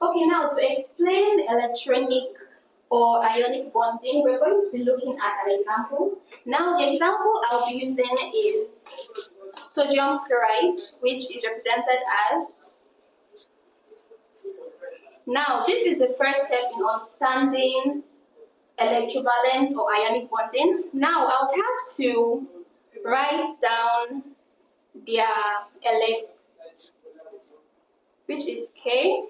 Okay, now to explain electronic or ionic bonding, we're going to be looking at an example. Now, the example I'll be using is sodium chloride, which is represented as. Now, this is the first step in understanding electrovalent or ionic bonding. Now, I'll have to write down their which is K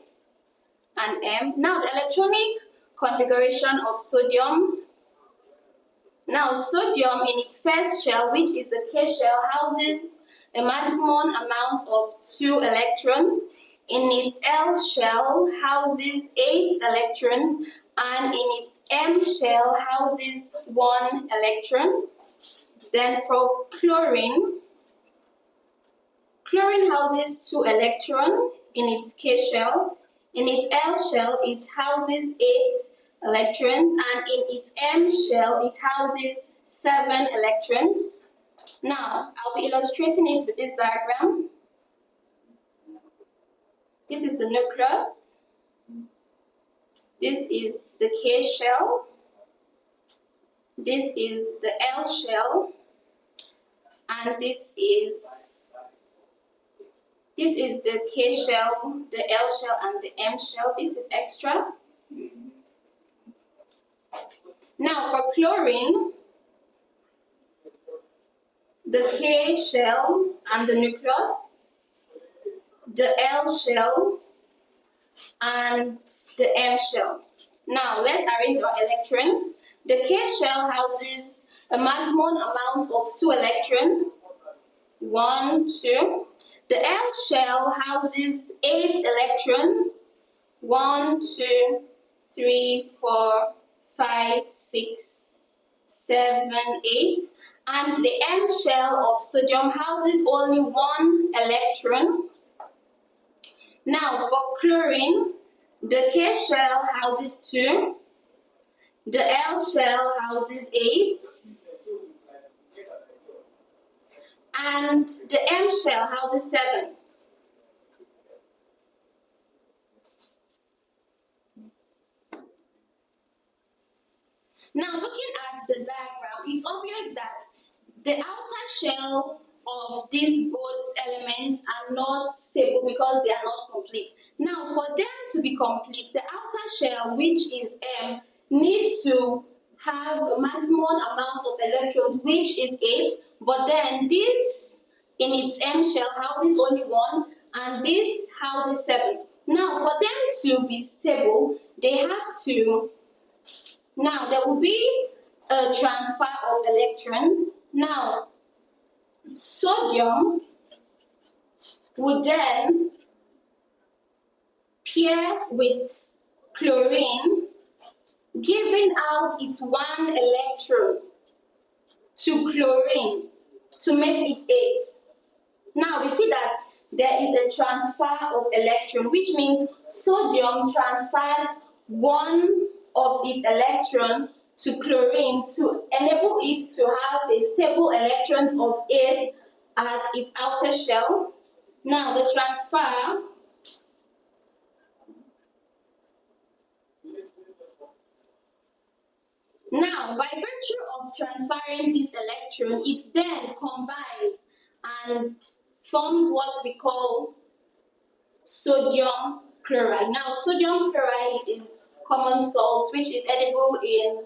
and M. Now, the electronic configuration of sodium. Now, sodium in its first shell, which is the K shell, houses a maximum amount of 2 electrons. In its L shell, houses 8 electrons, and in its M shell, houses 1 electron. Then for chlorine, chlorine houses 2 electrons in its K shell. In its L shell, it houses 8 electrons, and in its M shell, it houses 7 electrons. Now, I'll be illustrating it with this diagram. This is the nucleus. This is the K shell. This is the L shell. And this is the K shell, the L shell, and the M shell. This is extra. Now for chlorine, the K shell and the nucleus, the L shell, and the M shell. Now let's arrange our electrons. The K shell houses a maximum amount of 2 electrons. 1, 2. The L shell houses 8 electrons. 1, 2, 3, 4, 5, 6, 7, 8. And the M shell of sodium houses only 1 electron. Now for chlorine, the K shell houses 2. The L shell houses 8. And the M shell houses 7. Now looking at the diagram, it's obvious that the outer shell of these both elements are not stable because they are not complete. Now for them to be complete, the outer shell, which is M, needs to have a maximum amount of electrons, which is 8, but then this in its M shell houses only 1, and this houses 7. Now for them to be stable, they have to, now there will be a transfer of electrons. Now sodium would then pair with chlorine, giving out its 1 electron to chlorine to make it 8. Now we see that there is a transfer of electron, which means sodium transfers 1 of its electron to chlorine to enable it to have a stable electrons of 8 at its outer shell. Now the transfer Now, by virtue of transferring this electron, it then combines and forms what we call sodium chloride. Now, sodium chloride is common salt, which is edible in